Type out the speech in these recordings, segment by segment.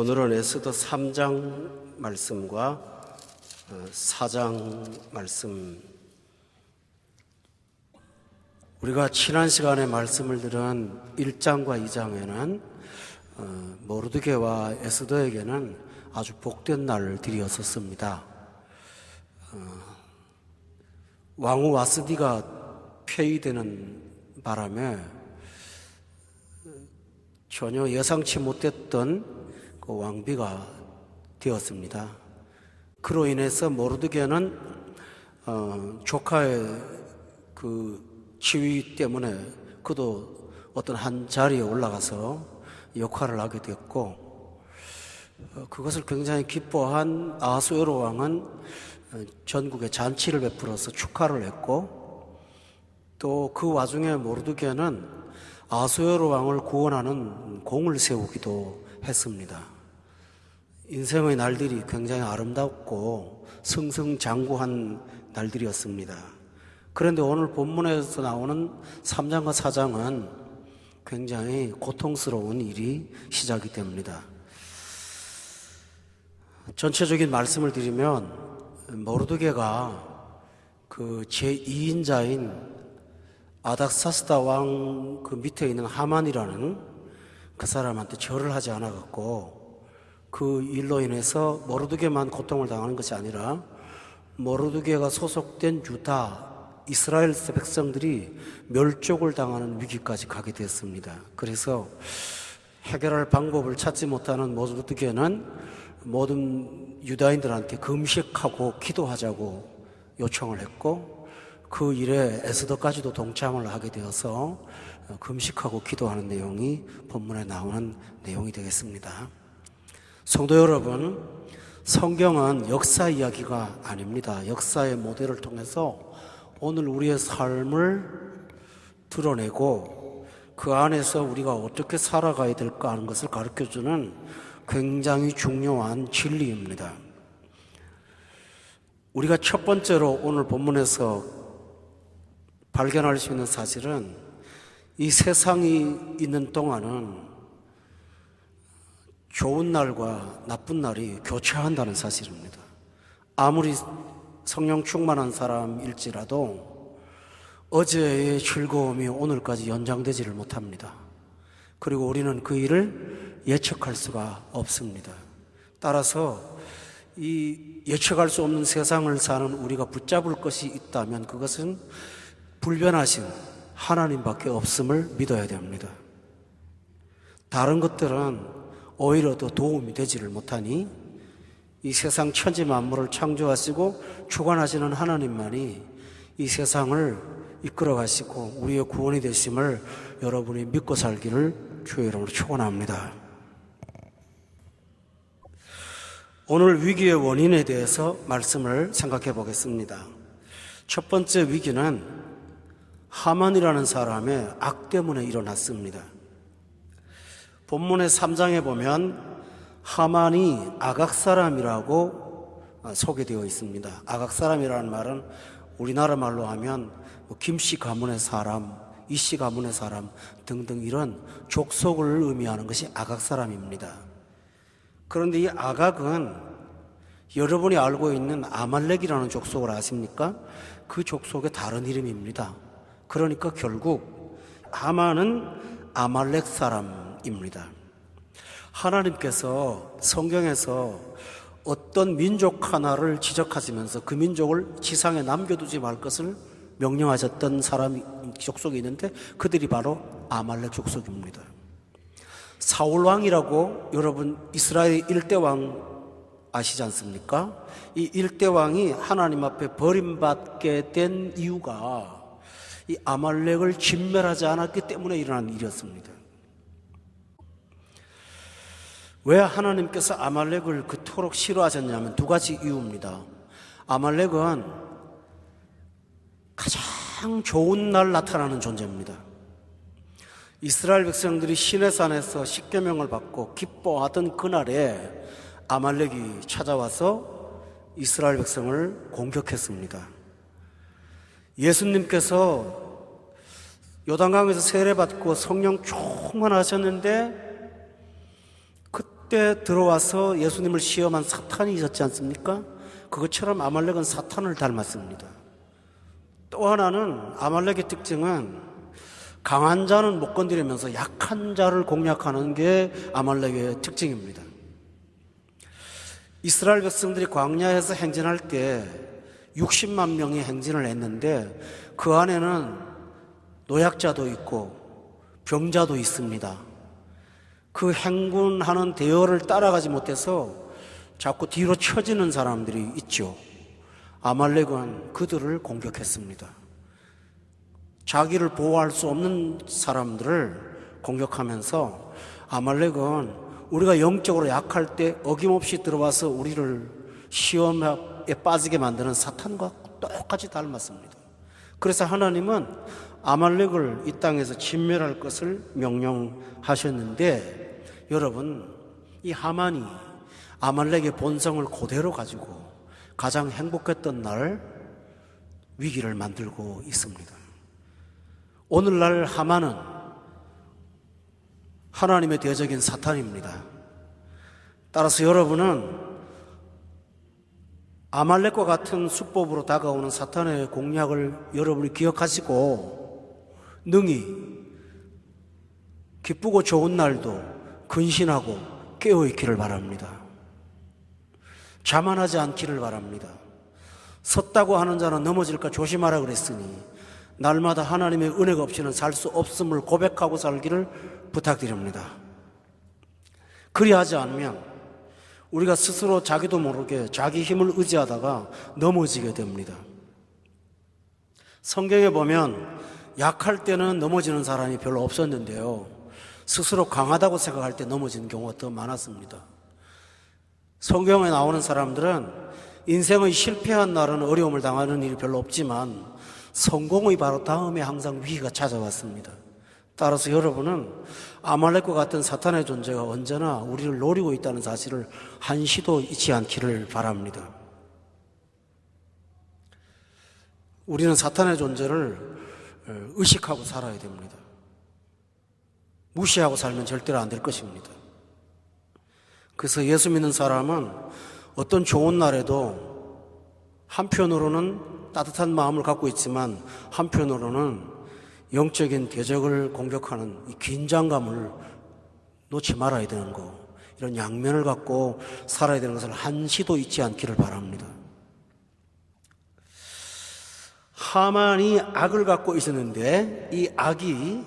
오늘은 에스더 3장 말씀과 4장 말씀, 우리가 지난 시간에 말씀을 들은 1장과 2장에는 모르드게와 에스더에게는 아주 복된 날들이었었습니다. 왕후 와스디가 폐위되는 바람에 전혀 예상치 못했던 그 왕비가 되었습니다. 그로 인해서 모르드게는 조카의 그 지위 때문에 그도 어떤 한 자리에 올라가서 역할을 하게 됐고, 그것을 굉장히 기뻐한 아하수에로 왕은 전국에 잔치를 베풀어서 축하를 했고, 또 그 와중에 모르드게는 아하수에로 왕을 구원하는 공을 세우기도 했습니다. 인생의 날들이 굉장히 아름답고 승승장구한 날들이었습니다. 그런데 오늘 본문에서 나오는 3장과 4장은 굉장히 고통스러운 일이 시작이 됩니다. 전체적인 말씀을 드리면 모르드게가 그 제2인자인 아닥사스다 왕 그 밑에 있는 하만이라는 그 사람한테 절을 하지 않아갖고, 그 일로 인해서 모르드게만 고통을 당하는 것이 아니라 모르드게가 소속된 유다, 이스라엘 백성들이 멸족을 당하는 위기까지 가게 됐습니다. 그래서 해결할 방법을 찾지 못하는 모르드게는 모든 유다인들한테 금식하고 기도하자고 요청을 했고, 그 일에 에스더까지도 동참을 하게 되어서 금식하고 기도하는 내용이 본문에 나오는 내용이 되겠습니다. 성도 여러분, 성경은 역사 이야기가 아닙니다. 역사의 모델을 통해서 오늘 우리의 삶을 드러내고 그 안에서 우리가 어떻게 살아가야 될까 하는 것을 가르쳐주는 굉장히 중요한 진리입니다. 우리가 첫 번째로 오늘 본문에서 발견할 수 있는 사실은 이 세상이 있는 동안은 좋은 날과 나쁜 날이 교차한다는 사실입니다. 아무리 성령 충만한 사람일지라도 어제의 즐거움이 오늘까지 연장되지를 못합니다. 그리고 우리는 그 일을 예측할 수가 없습니다. 따라서 이 예측할 수 없는 세상을 사는 우리가 붙잡을 것이 있다면 그것은 불변하신 하나님밖에 없음을 믿어야 됩니다. 다른 것들은 오히려 더 도움이 되지를 못하니 이 세상 천지 만물을 창조하시고 주관하시는 하나님만이 이 세상을 이끌어 가시고 우리의 구원이 되심을 여러분이 믿고 살기를 주의 이름으로 축원합니다. 오늘 위기의 원인에 대해서 말씀을 생각해 보겠습니다. 첫 번째 위기는 하만이라는 사람의 악 때문에 일어났습니다. 본문의 3장에 보면 하만이 아각 사람이라고 소개되어 있습니다. 아각 사람이라는 말은 우리나라 말로 하면 김씨 가문의 사람, 이씨 가문의 사람 등등 이런 족속을 의미하는 것이 아각 사람입니다. 그런데 이 아각은 여러분이 알고 있는 아말렉이라는 족속을 아십니까? 그 족속의 다른 이름입니다. 그러니까 결국 하만은 아말렉 사람입니다. 하나님께서 성경에서 어떤 민족 하나를 지적하시면서 그 민족을 지상에 남겨두지 말 것을 명령하셨던 족속이 있는데 그들이 바로 아말렉 족속입니다. 사울 왕이라고 여러분 이스라엘 1대 왕 아시지 않습니까? 이 1대 왕이 하나님 앞에 버림받게 된 이유가 이 아말렉을 진멸하지 않았기 때문에 일어난 일이었습니다. 왜 하나님께서 아말렉을 그토록 싫어하셨냐면 두 가지 이유입니다. 아말렉은 가장 좋은 날 나타나는 존재입니다. 이스라엘 백성들이 시내산에서 십계명을 받고 기뻐하던 그날에 아말렉이 찾아와서 이스라엘 백성을 공격했습니다. 예수님께서 요단강에서 세례받고 성령 충만하셨는데 그때 들어와서 예수님을 시험한 사탄이 있었지 않습니까? 그것처럼 아말렉은 사탄을 닮았습니다. 또 하나는 아말렉의 특징은 강한 자는 못 건드리면서 약한 자를 공략하는 게 아말렉의 특징입니다. 이스라엘 백성들이 광야에서 행진할 때 60만 명이 행진을 했는데 그 안에는 노약자도 있고 병자도 있습니다. 그 행군하는 대열을 따라가지 못해서 자꾸 뒤로 처지는 사람들이 있죠. 아말렉은 그들을 공격했습니다. 자기를 보호할 수 없는 사람들을 공격하면서 아말렉은 우리가 영적으로 약할 때 어김없이 들어와서 우리를 시험에 빠지게 만드는 사탄과 똑같이 닮았습니다. 그래서 하나님은 아말렉을 이 땅에서 진멸할 것을 명령하셨는데, 여러분, 이 하만이 아말렉의 본성을 그대로 가지고 가장 행복했던 날 위기를 만들고 있습니다. 오늘날 하만은 하나님의 대적인 사탄입니다. 따라서 여러분은 아말렉과 같은 수법으로 다가오는 사탄의 공략을 여러분이 기억하시고 능히 기쁘고 좋은 날도 근신하고 깨어있기를 바랍니다. 자만하지 않기를 바랍니다. 섰다고 하는 자는 넘어질까 조심하라 그랬으니 날마다 하나님의 은혜가 없이는 살 수 없음을 고백하고 살기를 부탁드립니다. 그리하지 않으면 우리가 스스로 자기도 모르게 자기 힘을 의지하다가 넘어지게 됩니다. 성경에 보면 약할 때는 넘어지는 사람이 별로 없었는데요, 스스로 강하다고 생각할 때 넘어지는 경우가 더 많았습니다. 성경에 나오는 사람들은 인생의 실패한 날은 어려움을 당하는 일이 별로 없지만 성공의 바로 다음에 항상 위기가 찾아왔습니다. 따라서 여러분은 아말렉과 같은 사탄의 존재가 언제나 우리를 노리고 있다는 사실을 한시도 잊지 않기를 바랍니다. 우리는 사탄의 존재를 의식하고 살아야 됩니다. 무시하고 살면 절대로 안 될 것입니다. 그래서 예수 믿는 사람은 어떤 좋은 날에도 한편으로는 따뜻한 마음을 갖고 있지만 한편으로는 영적인 대적을 공격하는 이 긴장감을 놓지 말아야 되는 거, 이런 양면을 갖고 살아야 되는 것을 한시도 잊지 않기를 바랍니다. 하만이 악을 갖고 있었는데 이 악이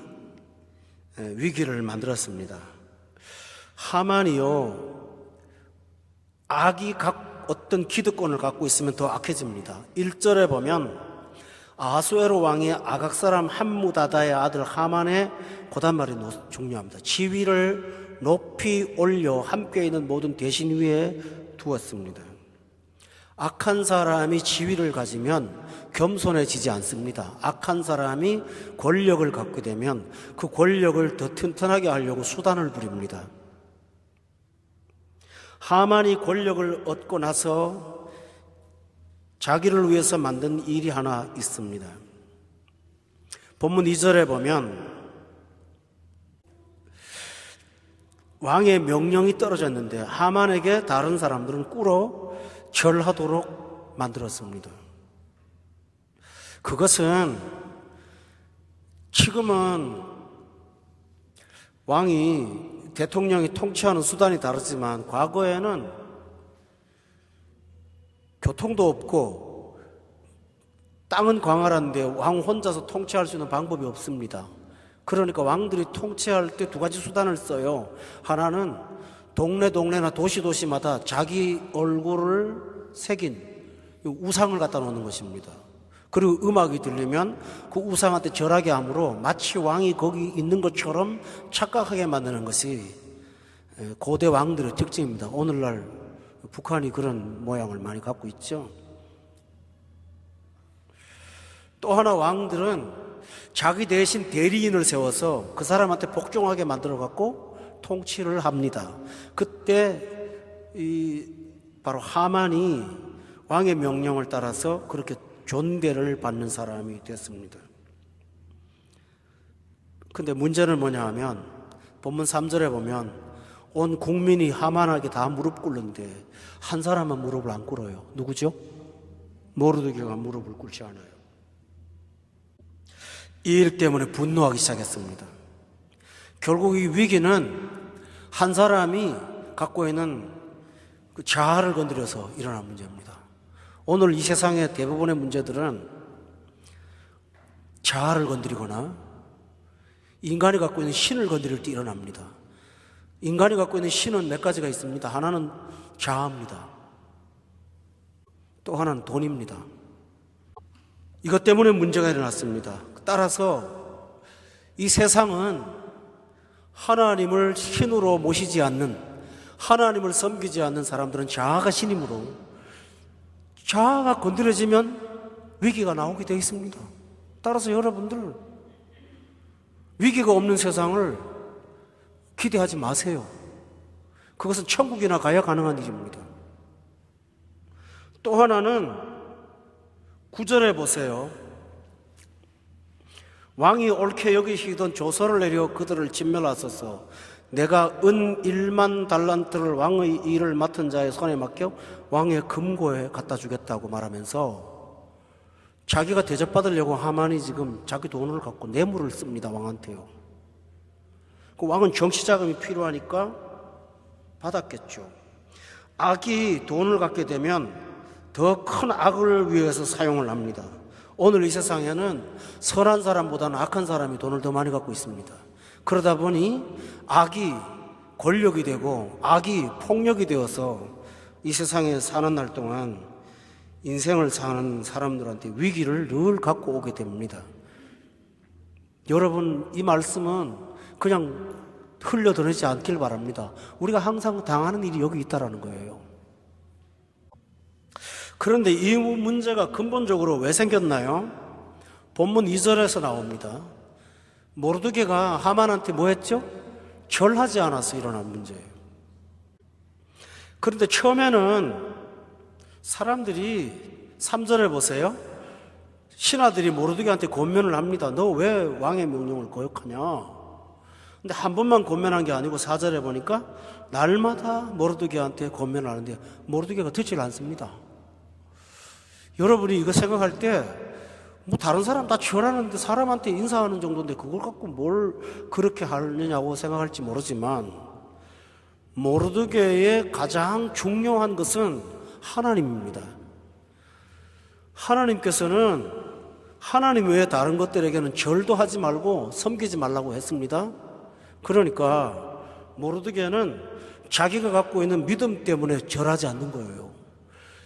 위기를 만들었습니다. 하만이요, 악이 어떤 기득권을 갖고 있으면 더 악해집니다. 1절에 보면 아하수에로 왕이 아각 사람 함무다다의 아들 하만의 고단말이 중요합니다. 지위를 높이 올려 함께 있는 모든 대신 위에 두었습니다. 악한 사람이 지위를 가지면 겸손해지지 않습니다. 악한 사람이 권력을 갖게 되면 그 권력을 더 튼튼하게 하려고 수단을 부립니다. 하만이 권력을 얻고 나서 자기를 위해서 만든 일이 하나 있습니다. 본문 2절에 보면 왕의 명령이 떨어졌는데 하만에게 다른 사람들은 꿇어 절하도록 만들었습니다. 그것은 지금은 왕이 대통령이 통치하는 수단이 다르지만 과거에는 교통도 없고 땅은 광활한데 왕 혼자서 통치할 수 있는 방법이 없습니다. 그러니까 왕들이 통치할 때 두 가지 수단을 써요. 하나는 동네나 도시마다 자기 얼굴을 새긴 우상을 갖다 놓는 것입니다. 그리고 음악이 들리면 그 우상한테 절하게 함으로 마치 왕이 거기 있는 것처럼 착각하게 만드는 것이 고대 왕들의 특징입니다. 오늘날 북한이 그런 모양을 많이 갖고 있죠. 또 하나, 왕들은 자기 대신 대리인을 세워서 그 사람한테 복종하게 만들어 갖고 통치를 합니다. 그때 바로 하만이 왕의 명령을 따라서 그렇게 존대를 받는 사람이 됐습니다. 근데 문제는 뭐냐 하면 본문 3절에 보면 온 국민이 하만에게 다 무릎 꿇는데 한 사람은 무릎을 안 꿇어요. 누구죠? 모르드게가 무릎을 꿇지 않아요. 이 일 때문에 분노하기 시작했습니다. 결국 이 위기는 한 사람이 갖고 있는 그 자아를 건드려서 일어난 문제입니다. 오늘 이 세상의 대부분의 문제들은 자아를 건드리거나 인간이 갖고 있는 신을 건드릴 때 일어납니다. 인간이 갖고 있는 신은 몇 가지가 있습니다. 하나는 자아입니다. 또 하나는 돈입니다. 이것 때문에 문제가 일어났습니다. 따라서 이 세상은 하나님을 신으로 모시지 않는, 하나님을 섬기지 않는 사람들은 자아가 신이므로 자아가 건드려지면 위기가 나오게 되어 있습니다. 따라서 여러분들 위기가 없는 세상을 기대하지 마세요. 그것은 천국이나 가야 가능한 일입니다. 또 하나는 9절에 보세요. 왕이 옳게 여기시던 조서를 내려 그들을 진멸하소서. 내가 은 1만 달란트를 왕의 일을 맡은 자의 손에 맡겨 왕의 금고에 갖다 주겠다고 말하면서 자기가 대접받으려고 하만이 지금 자기 돈을 갖고 뇌물을 씁니다. 왕한테요. 그 왕은 정치자금이 필요하니까 받았겠죠. 악이 돈을 갖게 되면 더 큰 악을 위해서 사용을 합니다. 오늘 이 세상에는 선한 사람보다는 악한 사람이 돈을 더 많이 갖고 있습니다. 그러다 보니 악이 권력이 되고 악이 폭력이 되어서 이 세상에 사는 날 동안 인생을 사는 사람들한테 위기를 늘 갖고 오게 됩니다. 여러분, 이 말씀은 그냥 흘려들어지지 않길 바랍니다. 우리가 항상 당하는 일이 여기 있다라는 거예요. 그런데 이 문제가 근본적으로 왜 생겼나요? 본문 2절에서 나옵니다. 모르드게가 하만한테 뭐 했죠? 절하지 않아서 일어난 문제예요. 그런데 처음에는 사람들이 3절에 보세요. 신하들이 모르드게한테 권면을 합니다. 너 왜 왕의 명령을 거역하냐? 근데 한 번만 권면한 게 아니고 4절에 보니까 날마다 모르드게한테 권면을 하는데 모르드게가 듣질 않습니다. 여러분이 이거 생각할 때 뭐 다른 사람 다 절하는데 사람한테 인사하는 정도인데 그걸 갖고 뭘 그렇게 하느냐고 생각할지 모르지만 모르드게의 가장 중요한 것은 하나님입니다. 하나님께서는 하나님 외에 다른 것들에게는 절도 하지 말고 섬기지 말라고 했습니다. 그러니까 모르드게는 자기가 갖고 있는 믿음 때문에 절하지 않는 거예요.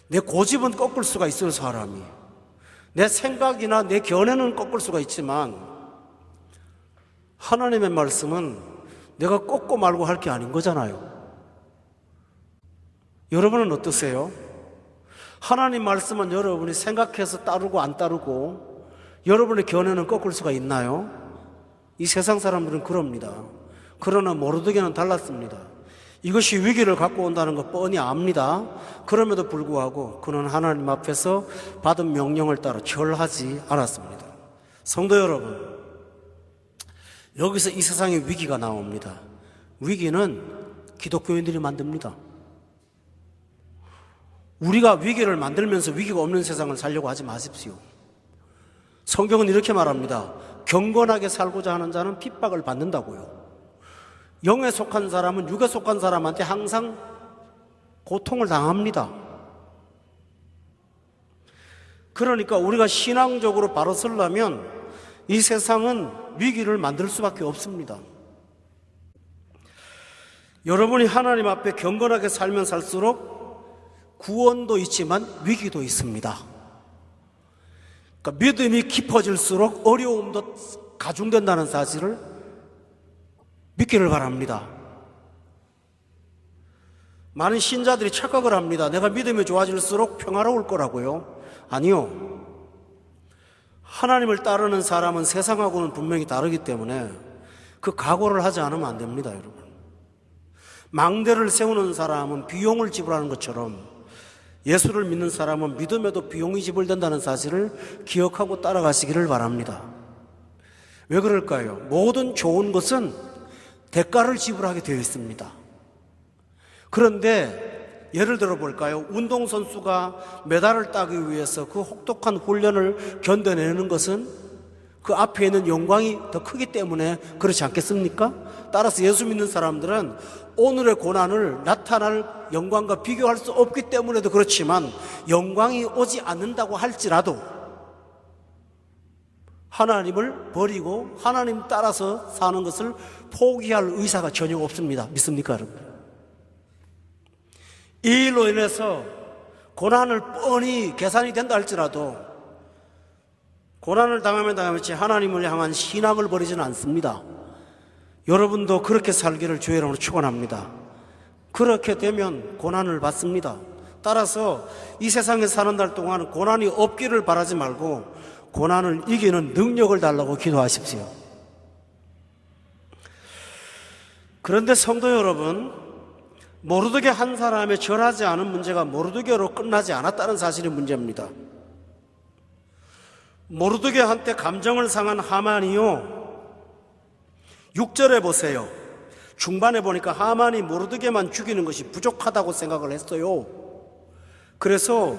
내 고집은 꺾을 수가 있어요, 사람이. 내 생각이나 내 견해는 꺾을 수가 있지만 하나님의 말씀은 내가 꺾고 말고 할 게 아닌 거잖아요. 여러분은 어떠세요? 하나님 말씀은 여러분이 생각해서 따르고 안 따르고 여러분의 견해는 꺾을 수가 있나요? 이 세상 사람들은 그럽니다. 그러나 모르드게는 달랐습니다. 이것이 위기를 갖고 온다는 거 뻔히 압니다. 그럼에도 불구하고 그는 하나님 앞에서 받은 명령을 따라 절하지 않았습니다. 성도 여러분, 여기서 이 세상에 위기가 나옵니다. 위기는 기독교인들이 만듭니다. 우리가 위기를 만들면서 위기가 없는 세상을 살려고 하지 마십시오. 성경은 이렇게 말합니다. 경건하게 살고자 하는 자는 핍박을 받는다고요. 영에 속한 사람은 육에 속한 사람한테 항상 고통을 당합니다. 그러니까 우리가 신앙적으로 바로 서려면 이 세상은 위기를 만들 수밖에 없습니다. 여러분이 하나님 앞에 경건하게 살면 살수록 구원도 있지만 위기도 있습니다. 그러니까 믿음이 깊어질수록 어려움도 가중된다는 사실을 믿기를 바랍니다. 많은 신자들이 착각을 합니다. 내가 믿음이 좋아질수록 평화로울 거라고요. 아니요. 하나님을 따르는 사람은 세상하고는 분명히 다르기 때문에 그 각오를 하지 않으면 안 됩니다, 여러분. 망대를 세우는 사람은 비용을 지불하는 것처럼 예수를 믿는 사람은 믿음에도 비용이 지불된다는 사실을 기억하고 따라가시기를 바랍니다. 왜 그럴까요? 모든 좋은 것은 대가를 지불하게 되어 있습니다. 그런데 예를 들어 볼까요? 운동선수가 메달을 따기 위해서 그 혹독한 훈련을 견뎌내는 것은 그 앞에 있는 영광이 더 크기 때문에 그렇지 않겠습니까? 따라서 예수 믿는 사람들은 오늘의 고난을 나타날 영광과 비교할 수 없기 때문에도 그렇지만, 영광이 오지 않는다고 할지라도 하나님을 버리고 하나님 따라서 사는 것을 포기할 의사가 전혀 없습니다. 믿습니까, 여러분? 이 일로 인해서 고난을 뻔히 계산이 된다 할지라도 고난을 당하면 당하면서 하나님을 향한 신앙을 버리지는 않습니다. 여러분도 그렇게 살기를 주의 이름으로 축원합니다. 그렇게 되면 고난을 받습니다. 따라서 이 세상에 사는 날 동안 고난이 없기를 바라지 말고 고난을 이기는 능력을 달라고 기도하십시오. 그런데 성도 여러분, 모르드게 한 사람의 절하지 않은 문제가 모르드게로 끝나지 않았다는 사실이 문제입니다. 모르드게한테 감정을 상한 하만이요, 6절에 보세요. 중반에 보니까 하만이 모르드게만 죽이는 것이 부족하다고 생각을 했어요. 그래서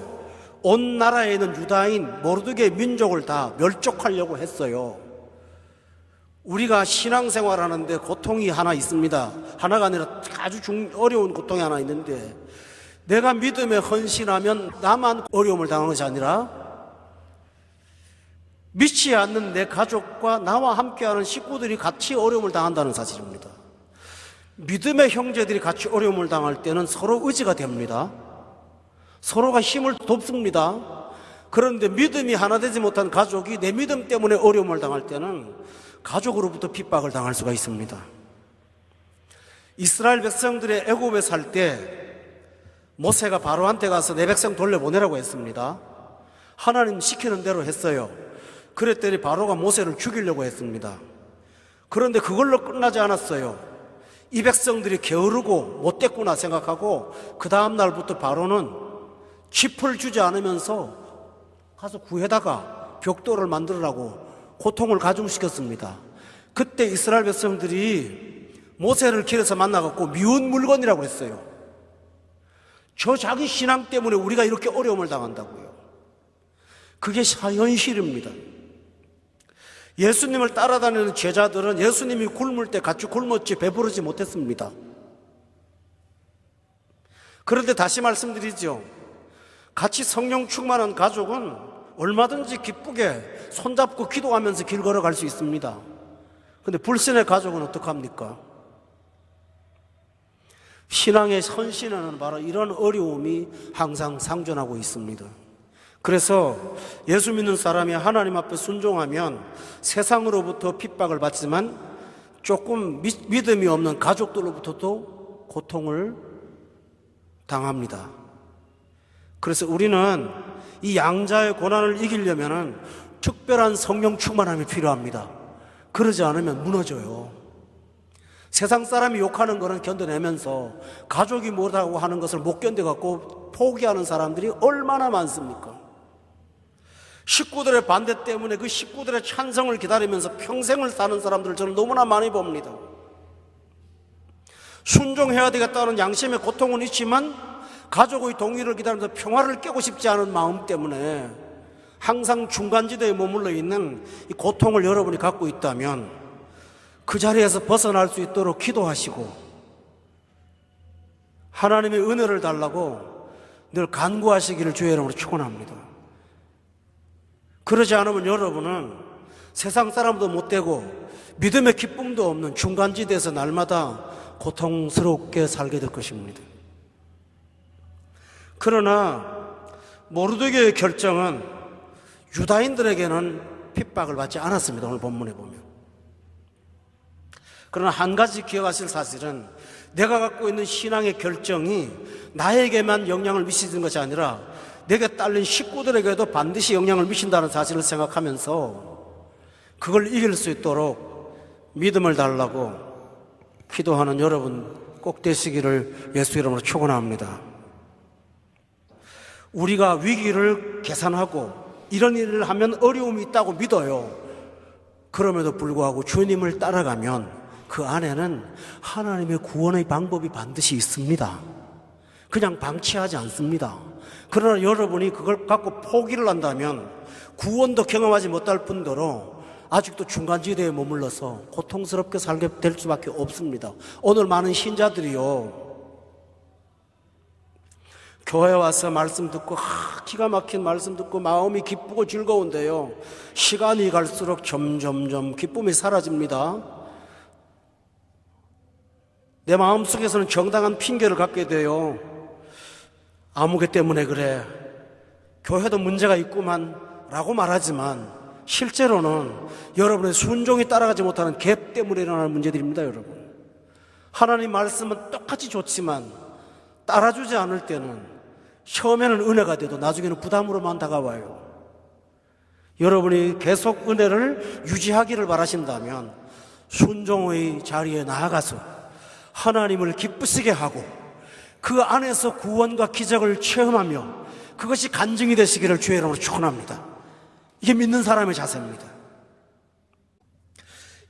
온 나라에 있는 유다인 모르드게 민족을 다 멸족하려고 했어요. 우리가 신앙생활 하는데 고통이 하나 있습니다. 하나가 아니라 아주 어려운 고통이 하나 있는데, 내가 믿음에 헌신하면 나만 어려움을 당하는 것이 아니라 믿지 않는 내 가족과 나와 함께하는 식구들이 같이 어려움을 당한다는 사실입니다. 믿음의 형제들이 같이 어려움을 당할 때는 서로 의지가 됩니다. 서로가 힘을 돕습니다. 그런데 믿음이 하나 되지 못한 가족이 내 믿음 때문에 어려움을 당할 때는 가족으로부터 핍박을 당할 수가 있습니다. 이스라엘 백성들의 애굽에 살 때 모세가 바로한테 가서 내 백성 돌려보내라고 했습니다. 하나님 시키는 대로 했어요. 그랬더니 바로가 모세를 죽이려고 했습니다. 그런데 그걸로 끝나지 않았어요. 이 백성들이 게으르고 못됐구나 생각하고 그 다음 날부터 바로는 짚을 주지 않으면서 가서 구해다가 벽돌을 만들으라고 고통을 가중시켰습니다. 그때 이스라엘 백성들이 모세를 길에서 만나갖고 미운 물건이라고 했어요. 저 자기 신앙 때문에 우리가 이렇게 어려움을 당한다고요. 그게 현실입니다. 예수님을 따라다니는 제자들은 예수님이 굶을 때 같이 굶었지 배부르지 못했습니다. 그런데 다시 말씀드리죠. 같이 성령 충만한 가족은 얼마든지 기쁘게 손잡고 기도하면서 길 걸어갈 수 있습니다. 그런데 불신의 가족은 어떡합니까? 신앙의 헌신에는 바로 이런 어려움이 항상 상존하고 있습니다. 그래서 예수 믿는 사람이 하나님 앞에 순종하면 세상으로부터 핍박을 받지만 조금 믿음이 없는 가족들로부터도 고통을 당합니다. 그래서 우리는 이 양자의 고난을 이기려면 특별한 성령 충만함이 필요합니다. 그러지 않으면 무너져요. 세상 사람이 욕하는 거는 견뎌내면서 가족이 뭐라고 하는 것을 못 견뎌갖고 포기하는 사람들이 얼마나 많습니까? 식구들의 반대 때문에 그 식구들의 찬성을 기다리면서 평생을 사는 사람들을 저는 너무나 많이 봅니다. 순종해야 되겠다는 양심의 고통은 있지만 가족의 동의를 기다리면서 평화를 깨고 싶지 않은 마음 때문에 항상 중간지대에 머물러 있는 이 고통을 여러분이 갖고 있다면 그 자리에서 벗어날 수 있도록 기도하시고 하나님의 은혜를 달라고 늘 간구하시기를 주의 이름으로 축원합니다. 그러지 않으면 여러분은 세상 사람도 못되고 믿음의 기쁨도 없는 중간지대에서 날마다 고통스럽게 살게 될 것입니다. 그러나 모르드게의 결정은 유다인들에게는 핍박을 받지 않았습니다. 오늘 본문에 보면. 그러나 한 가지 기억하실 사실은 내가 갖고 있는 신앙의 결정이 나에게만 영향을 미치는 것이 아니라 내게 딸린 식구들에게도 반드시 영향을 미친다는 사실을 생각하면서 그걸 이길 수 있도록 믿음을 달라고 기도하는 여러분 꼭 되시기를 예수 이름으로 축원합니다. 우리가 위기를 계산하고 이런 일을 하면 어려움이 있다고 믿어요. 그럼에도 불구하고 주님을 따라가면 그 안에는 하나님의 구원의 방법이 반드시 있습니다. 그냥 방치하지 않습니다. 그러나 여러분이 그걸 갖고 포기를 한다면 구원도 경험하지 못할 뿐더러 아직도 중간지대에 머물러서 고통스럽게 살게 될 수밖에 없습니다. 오늘 많은 신자들이요, 교회 와서 말씀 듣고 기가 막힌 말씀 듣고 마음이 기쁘고 즐거운데요, 시간이 갈수록 점점점 기쁨이 사라집니다. 내 마음속에서는 정당한 핑계를 갖게 돼요. 아무개 때문에 그래, 교회도 문제가 있구만 라고 말하지만 실제로는 여러분의 순종이 따라가지 못하는 개 때문에 일어나는 문제들입니다. 여러분, 하나님 말씀은 똑같이 좋지만 따라주지 않을 때는 처음에는 은혜가 돼도 나중에는 부담으로만 다가와요. 여러분이 계속 은혜를 유지하기를 바라신다면 순종의 자리에 나아가서 하나님을 기쁘시게 하고 그 안에서 구원과 기적을 체험하며 그것이 간증이 되시기를 주의 이름으로 축원합니다. 이게 믿는 사람의 자세입니다.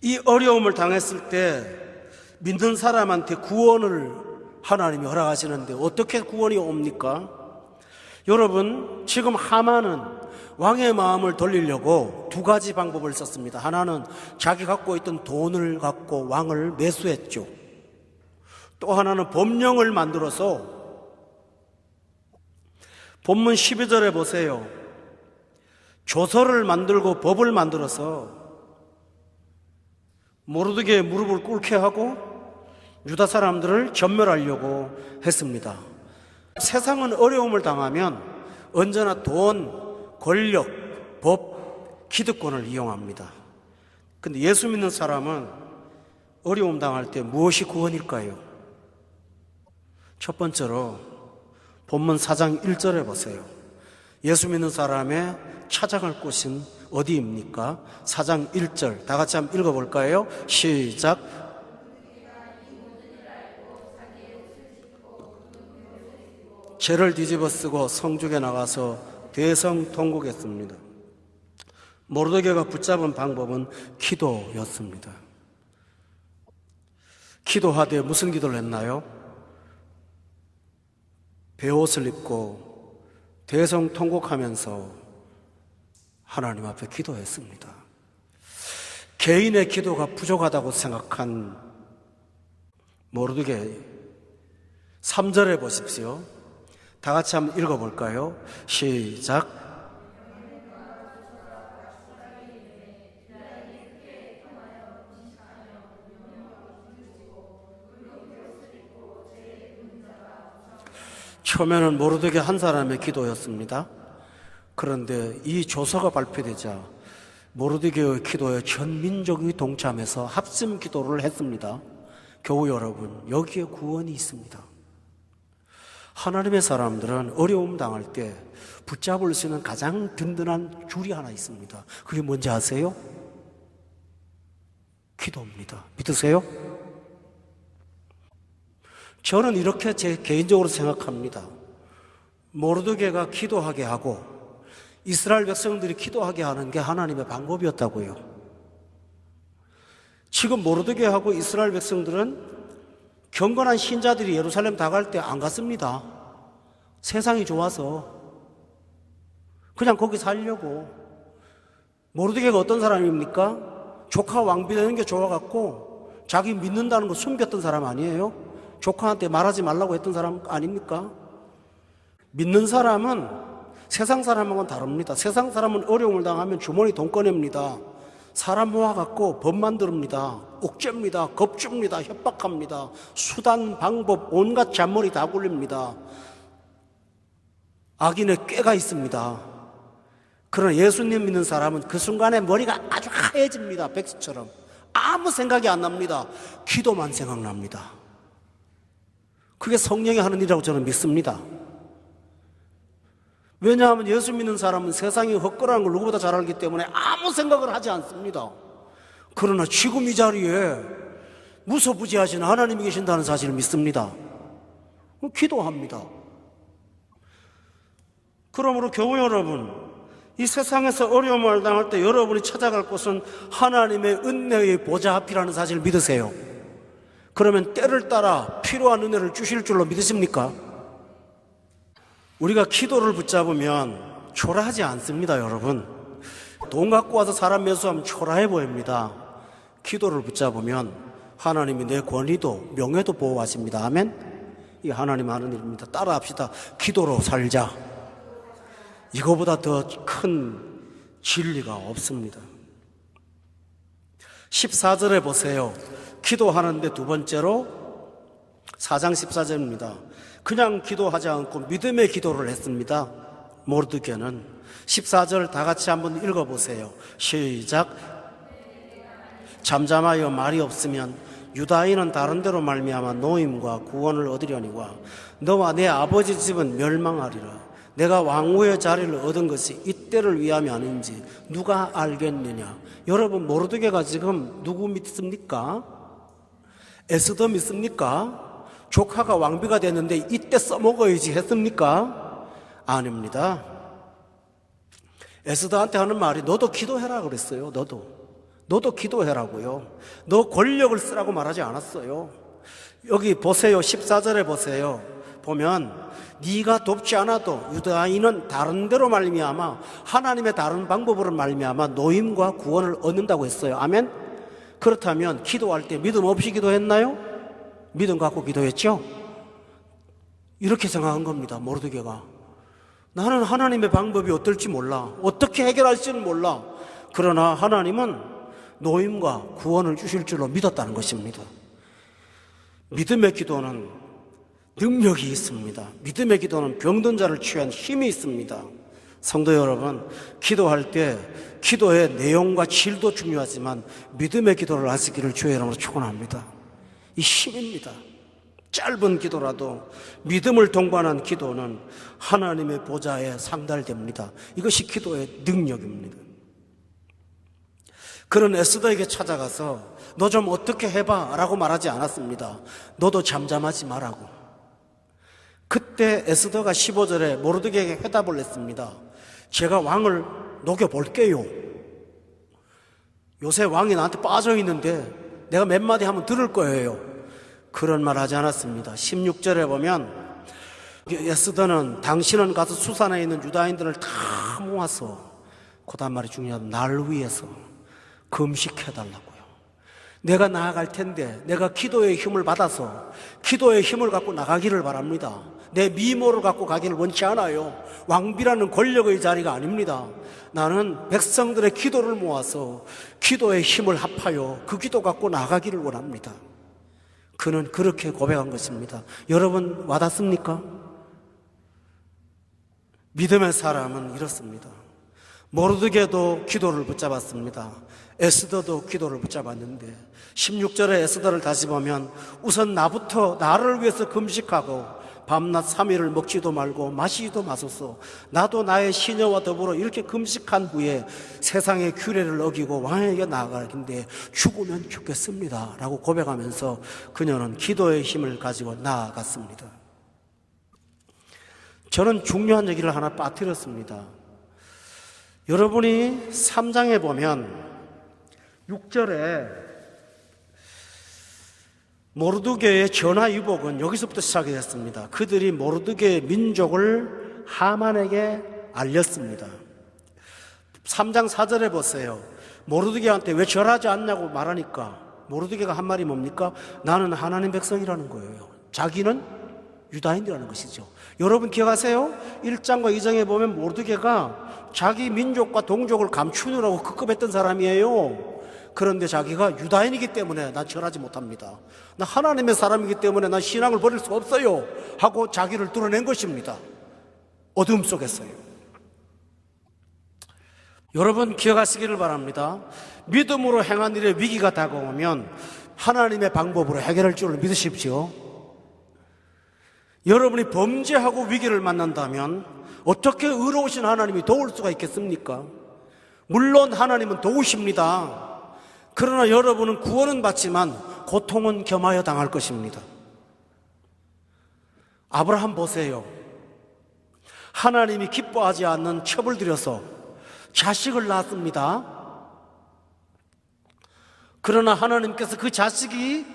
이 어려움을 당했을 때 믿는 사람한테 구원을 하나님이 허락하시는데 어떻게 구원이 옵니까? 여러분, 지금 하만은 왕의 마음을 돌리려고 두 가지 방법을 썼습니다. 하나는 자기 갖고 있던 돈을 갖고 왕을 매수했죠. 또 하나는 법령을 만들어서, 본문 12절에 보세요. 조서를 만들고 법을 만들어서 모르드게의 무릎을 꿇게 하고 유다 사람들을 전멸하려고 했습니다. 세상은 어려움을 당하면 언제나 돈, 권력, 법, 기득권을 이용합니다. 근데 예수 믿는 사람은 어려움 당할 때 무엇이 구원일까요? 첫 번째로 본문 4장 1절에 보세요. 예수 믿는 사람의 찾아갈 곳은 어디입니까? 4장 1절 다 같이 한번 읽어볼까요? 시작. 죄를 뒤집어 쓰고 성중에 나가서 대성통곡했습니다. 모르드게가 붙잡은 방법은 기도였습니다. 기도하되 무슨 기도를 했나요? 베옷을 입고 대성통곡하면서 하나님 앞에 기도했습니다. 개인의 기도가 부족하다고 생각한 모르드게 3절에 보십시오. 다 같이 한번 읽어볼까요? 시작. 처음에는 모르드게 한 사람의 기도였습니다. 그런데 이 조서가 발표되자 모르드게의 기도에 전 민족이 동참해서 합심 기도를 했습니다. 교우 여러분, 여기에 구원이 있습니다. 하나님의 사람들은 어려움 당할 때 붙잡을 수 있는 가장 든든한 줄이 하나 있습니다. 그게 뭔지 아세요? 기도입니다. 믿으세요? 저는 이렇게 제 개인적으로 생각합니다. 모르드게가 기도하게 하고 이스라엘 백성들이 기도하게 하는 게 하나님의 방법이었다고요. 지금 모르드게하고 이스라엘 백성들은 경건한 신자들이 예루살렘 다 갈 때 안 갔습니다. 세상이 좋아서 그냥 거기 살려고. 모르드게가 어떤 사람입니까? 조카 왕비 되는 게 좋아갖고 자기 믿는다는 거 숨겼던 사람 아니에요? 조카한테 말하지 말라고 했던 사람 아닙니까? 믿는 사람은 세상 사람하고는 다릅니다. 세상 사람은 어려움을 당하면 주머니 돈 꺼냅니다. 사람 모아갖고 법 만듭니다. 옥죄입니다. 겁줍니다. 협박합니다. 수단, 방법, 온갖 잔머리 다 굴립니다. 악인의 꾀가 있습니다. 그러나 예수님 믿는 사람은 그 순간에 머리가 아주 하얘집니다. 백수처럼. 아무 생각이 안 납니다. 기도만 생각납니다. 그게 성령이 하는 일이라고 저는 믿습니다. 왜냐하면 예수 믿는 사람은 세상이 헛거라는 걸 누구보다 잘 알기 때문에 아무 생각을 하지 않습니다. 그러나 지금 이 자리에 무소부지하신 하나님이 계신다는 사실을 믿습니다. 기도합니다. 그러므로 교우 여러분, 이 세상에서 어려움을 당할 때 여러분이 찾아갈 곳은 하나님의 은혜의 보좌 앞이라는 사실을 믿으세요. 그러면 때를 따라 필요한 은혜를 주실 줄로 믿으십니까? 우리가 기도를 붙잡으면 초라하지 않습니다, 여러분. 돈 갖고 와서 사람 매수하면 초라해 보입니다. 기도를 붙잡으면 하나님이 내 권위도 명예도 보호하십니다. 아멘? 이 하나님 하는 일입니다. 따라합시다. 기도로 살자. 이거보다 더 큰 진리가 없습니다. 14절에 보세요. 기도하는데 두 번째로 4장 14절입니다. 그냥 기도하지 않고 믿음의 기도를 했습니다. 모르드게는 14절 다 같이 한번 읽어보세요. 시작. 잠잠하여 말이 없으면 유다인은 다른 데로 말미암아 노임과 구원을 얻으려니와 너와 내 아버지 집은 멸망하리라. 내가 왕후의 자리를 얻은 것이 이때를 위함이 아닌지 누가 알겠느냐. 여러분, 모르드게가 지금 누구 믿습니까? 에스더 믿습니까? 조카가 왕비가 됐는데 이때 써먹어야지 했습니까? 아닙니다. 에스더한테 하는 말이 너도 기도해라 그랬어요. 너도 기도해라고요. 너 권력을 쓰라고 말하지 않았어요. 여기 보세요. 14절에 보세요. 보면 네가 돕지 않아도 유다인은 다른 데로 말미암아 하나님의 다른 방법으로 말미암아 노임과 구원을 얻는다고 했어요. 아멘? 그렇다면 기도할 때 믿음 없이 기도했나요? 믿음 갖고 기도했죠? 이렇게 생각한 겁니다. 모르드게가. 나는 하나님의 방법이 어떨지 몰라. 어떻게 해결할지는 몰라. 그러나 하나님은 노임과 구원을 주실 줄로 믿었다는 것입니다. 믿음의 기도는 능력이 있습니다. 믿음의 기도는 병든 자를 취한 힘이 있습니다. 성도 여러분, 기도할 때 기도의 내용과 질도 중요하지만 믿음의 기도를 하시기를 주의 이름으로 축원합니다. 이 힘입니다. 짧은 기도라도 믿음을 동반한 기도는 하나님의 보좌에 상달됩니다. 이것이 기도의 능력입니다. 그런 에스더에게 찾아가서 너 좀 어떻게 해봐 라고 말하지 않았습니다. 너도 잠잠하지 말라고. 그때 에스더가 15절에 모르드게에게 회답을 했습니다. 제가 왕을 녹여볼게요. 요새 왕이 나한테 빠져있는데 내가 몇 마디 하면 들을 거예요. 그런 말 하지 않았습니다. 16절에 보면 에스더는 당신은 가서 수산에 있는 유다인들을 다 모아서 그다음 말이 중요하다. 날 위해서 금식해달라고요. 내가 나아갈 텐데 내가 기도의 힘을 받아서 기도의 힘을 갖고 나가기를 바랍니다. 내 미모를 갖고 가기를 원치 않아요. 왕비라는 권력의 자리가 아닙니다. 나는 백성들의 기도를 모아서 기도의 힘을 합하여 그 기도 갖고 나가기를 원합니다. 그는 그렇게 고백한 것입니다. 여러분 와닿습니까? 믿음의 사람은 이렇습니다. 모르드게도 기도를 붙잡았습니다. 에스더도 기도를 붙잡았는데 16절에 에스더를 다시 보면 우선 나부터 나를 위해서 금식하고 밤낮 3일을 먹지도 말고 마시지도 마소서. 나도 나의 시녀와 더불어 이렇게 금식한 후에 세상의 규례를 어기고 왕에게 나아가는데 죽으면 죽겠습니다 라고 고백하면서 그녀는 기도의 힘을 가지고 나아갔습니다. 저는 중요한 얘기를 하나 빠뜨렸습니다. 여러분이 3장에 보면 6절에 모르드게의 전화위복은 여기서부터 시작이 됐습니다. 그들이 모르드게의 민족을 하만에게 알렸습니다. 3장 4절에 보세요. 모르드게한테 왜 절하지 않냐고 말하니까 모르드게가 한 말이 뭡니까? 나는 하나님 백성이라는 거예요. 자기는 유다인이라는 것이죠. 여러분 기억하세요? 1장과 2장에 보면 모르드게가 자기 민족과 동족을 감추느라고 급급했던 사람이에요. 그런데 자기가 유다인이기 때문에 난 절하지 못합니다. 나 하나님의 사람이기 때문에 난 신앙을 버릴 수 없어요 하고 자기를 드러낸 것입니다. 어둠 속에서요. 여러분 기억하시기를 바랍니다. 믿음으로 행한 일에 위기가 다가오면 하나님의 방법으로 해결할 줄을 믿으십시오. 여러분이 범죄하고 위기를 만난다면 어떻게 의로우신 하나님이 도울 수가 있겠습니까? 물론 하나님은 도우십니다. 그러나 여러분은 구원은 받지만 고통은 겸하여 당할 것입니다. 아브라함 보세요. 하나님이 기뻐하지 않는 첩을 들여서 자식을 낳았습니다. 그러나 하나님께서 그 자식이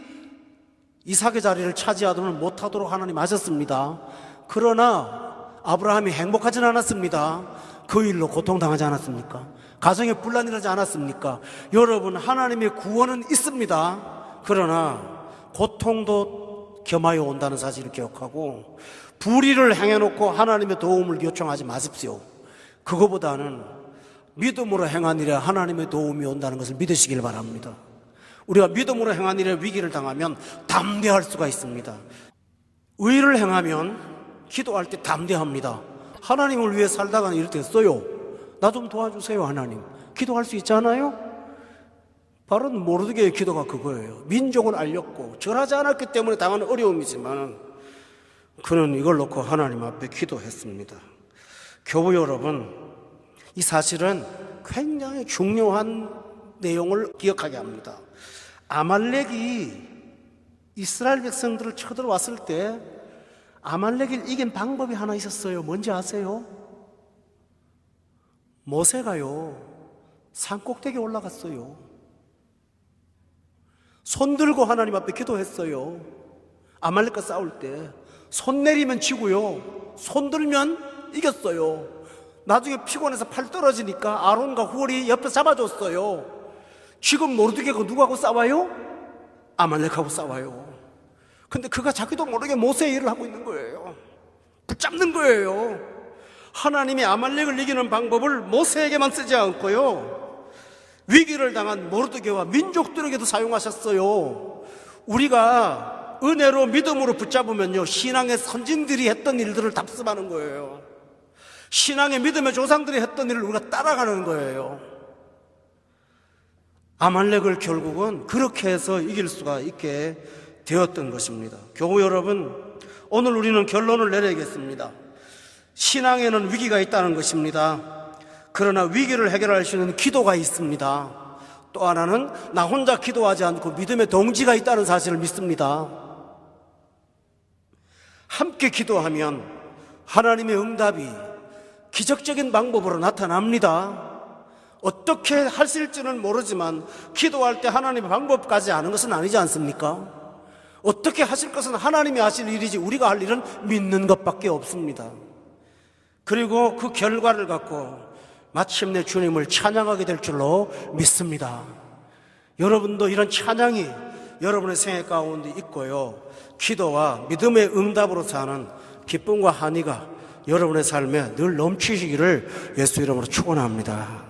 이삭의 자리를 차지하도록 못하도록 하나님 하셨습니다. 그러나 아브라함이 행복하진 않았습니다. 그 일로 고통당하지 않았습니까? 가정에 분란이 일어나지 않았습니까? 여러분, 하나님의 구원은 있습니다. 그러나 고통도 겸하여 온다는 사실을 기억하고 불의를 행해놓고 하나님의 도움을 요청하지 마십시오. 그거보다는 믿음으로 행한 일에 하나님의 도움이 온다는 것을 믿으시길 바랍니다. 우리가 믿음으로 행한 일에 위기를 당하면 담대할 수가 있습니다. 의를 행하면 기도할 때 담대합니다. 하나님을 위해 살다가 이럴 때 써요. 나 좀 도와주세요 하나님. 기도할 수 있잖아요. 바로 모르드게의 기도가 그거예요. 민족은 알렸고 절하지 않았기 때문에 당한 어려움이지만 그는 이걸 놓고 하나님 앞에 기도했습니다. 교우 여러분, 이 사실은 굉장히 중요한 내용을 기억하게 합니다. 아말렉이 이스라엘 백성들을 쳐들어왔을 때 아말렉을 이긴 방법이 하나 있었어요. 뭔지 아세요? 모세가요, 산꼭대기에 올라갔어요. 손 들고 하나님 앞에 기도했어요. 아말렉과 싸울 때 손 내리면 지고요, 손 들면 이겼어요. 나중에 피곤해서 팔 떨어지니까 아론과 훌이 옆에 잡아줬어요. 지금 모르드게가 누구하고 싸워요? 아말렉하고 싸워요. 근데 그가 자기도 모르게 모세의 일을 하고 있는 거예요. 붙잡는 거예요. 하나님이 아말렉을 이기는 방법을 모세에게만 쓰지 않고요, 위기를 당한 모르드게와 민족들에게도 사용하셨어요. 우리가 은혜로 믿음으로 붙잡으면요, 신앙의 선진들이 했던 일들을 답습하는 거예요. 신앙의 믿음의 조상들이 했던 일을 우리가 따라가는 거예요. 아말렉을 결국은 그렇게 해서 이길 수가 있게 되었던 것입니다. 교우 여러분, 오늘 우리는 결론을 내려야겠습니다. 신앙에는 위기가 있다는 것입니다. 그러나 위기를 해결할 수 있는 기도가 있습니다. 또 하나는 나 혼자 기도하지 않고 믿음의 동지가 있다는 사실을 믿습니다. 함께 기도하면 하나님의 응답이 기적적인 방법으로 나타납니다. 어떻게 하실지는 모르지만 기도할 때 하나님의 방법까지 아는 것은 아니지 않습니까? 어떻게 하실 것은 하나님이 하실 일이지 우리가 할 일은 믿는 것밖에 없습니다. 그리고 그 결과를 갖고 마침내 주님을 찬양하게 될 줄로 믿습니다. 여러분도 이런 찬양이 여러분의 생애 가운데 있고요, 기도와 믿음의 응답으로 사는 기쁨과 한의가 여러분의 삶에 늘 넘치시기를 예수 이름으로 축원합니다.